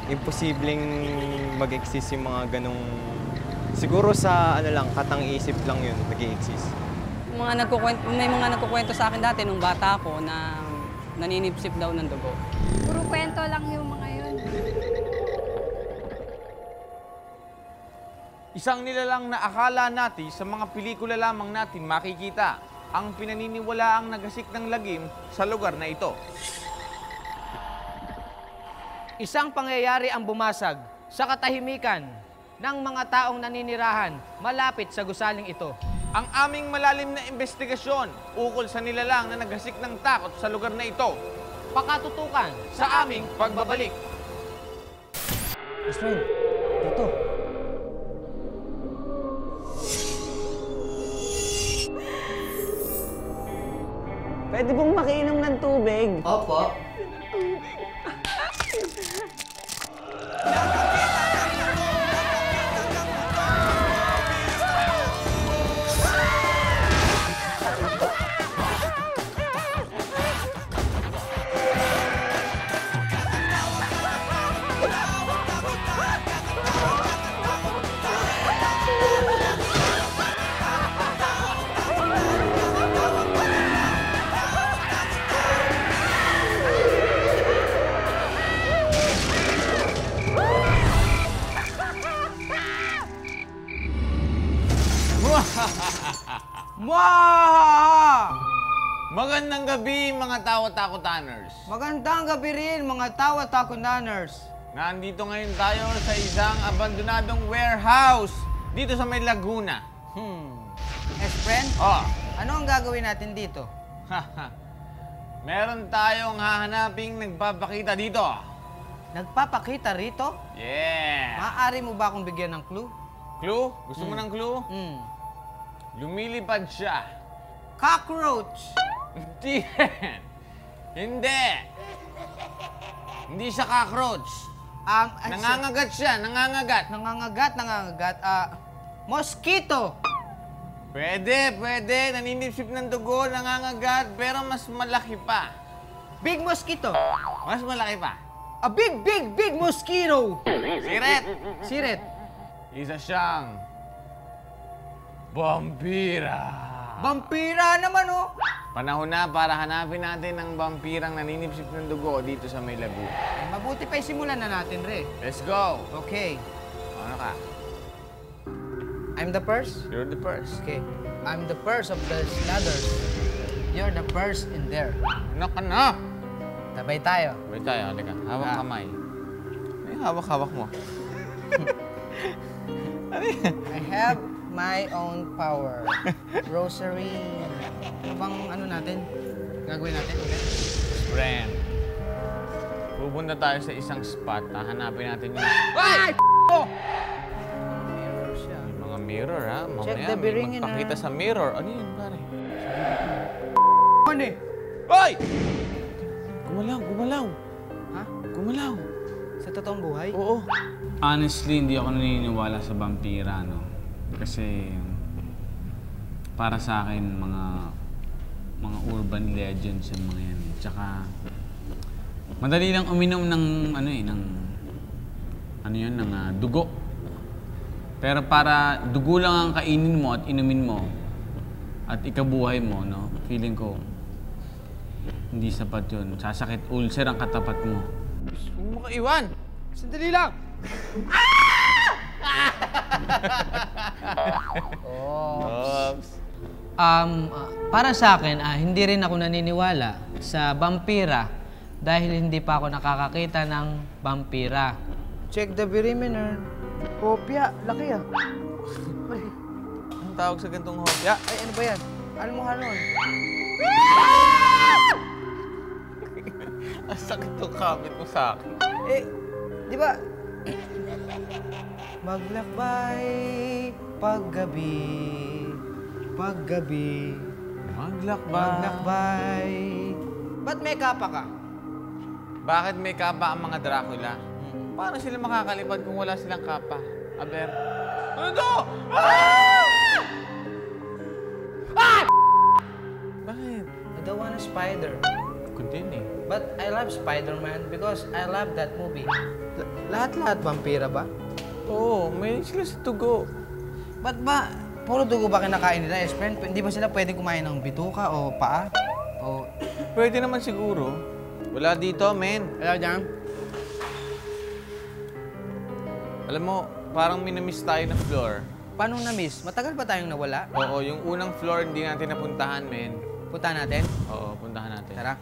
imposibleng mag-exist yung mga ganong... Siguro sa ano lang, katang-isip lang yun, nag-i-exist. May mga nagkukwento sa akin dati nung bata ako na naninipsip daw ng dugo. Puro kwento lang yung mga yun. Isang nilalang na akala natin sa mga pelikula lamang natin makikita ang pinaniniwalaang nagasik ng lagim sa lugar na ito. Isang pangyayari ang bumasag sa katahimikan ng mga taong naninirahan malapit sa gusaling ito. Ang aming malalim na investigasyon ukol sa nilalang na nagasik ng takot sa lugar na ito. Pakatutukan Sa aming pagbabalik. Best friend, dito. Pwede pong makiinom ng tubig? Opo. Magandang gabi mga tawa-takutaners. Magandang gabi rin mga tawa-takunaners. Nandito ngayon tayo sa isang abandonadong warehouse dito sa may Laguna. Best friend, ano ang gagawin natin dito? Meron tayong hahanaping nagpapakita dito. Nagpapakita rito? Yeah! Maaari mo ba akong bigyan ng clue? Clue? Gusto mo ng clue? Lumilipad siya. Cockroach! Hindi! Hindi! Hindi siya cockroach. Nangangagat siya, nangangagat. Nangangagat. Mosquito! Pwede. Naninipsip ng dugo, nangangagat, pero mas malaki pa. Big mosquito! Mas malaki pa. A big mosquito! Siret! Isa siyang vampira. Vampira naman, oh! Panahon na para hanapin natin ang vampirang naninipsip ng dugo dito sa may Laguna. Mabuti pa simulan na natin, Re. Let's go! Okay. Ano ka? I'm the purse? You're the first. Okay. I'm the purse of the ladders. You're the purse in there. Ano ka na? Tabay tayo. Wait tayo, halika. Hawak kamay. Ano yung hawak-hawak mo? I have my own power. Rosary. Ano bang ano natin? Gagawin natin ulit? Friend. Pupunta tayo sa isang spot. Hahanapin natin yung... Ay! Mirror siya. Yung mga mirror, ha? Check Mamaya the may bearing magpakita sa mirror. Ano yun, pare? Ano eh? Hoy! Gumalaw. Ha? Gumalaw. Sa totoong buhay? Oo. Honestly, hindi ako naniniwala sa vampira, no? Kasi para sa akin, mga urban legends yung mga yan. Tsaka, madali lang uminom ng, ng dugo. Pero para dugo lang ang kainin mo at inumin mo at ikabuhay mo, no? Feeling ko, hindi sapat yun. Sasakit ulcer ang katapat mo. Huwag mo kaiwan. Sandali lang! Oops. Para sa akin, hindi rin ako naniniwala sa vampira dahil hindi pa ako nakakakita ng vampira. Check the perimeter. Kopya, laki ah. Anong tawag sa gantong hopya? Ay, ano ba yan? Ano mo halon? Ang sakit ng kapit mo sa akin. Di ba? Maglakbay paggabi. Maglakbay. Ba't may kapa ka? Bakit may kapa ang mga Dracula? Paano sila makakalipad kung wala silang kapa? Aber? Ano to? Ah! Bakit? I don't want a spider. ko din eh. But I love Spider-Man because I love that movie. Lahat-lahat vampira ba? Oo, may sila sa tugo. Ba't ba, puro dugo ba kinakain nila, Espren? Hindi ba sila pwedeng kumain ng bituka o paa? O, Pwede naman siguro. Wala dito, men. alam dyan? Alam mo, parang minamiss tayo ng floor. Paano na-miss? Matagal ba tayong nawala? Oo, yung unang floor hindi natin napuntahan, men. Punta natin? Oo, puntahan natin. Tara.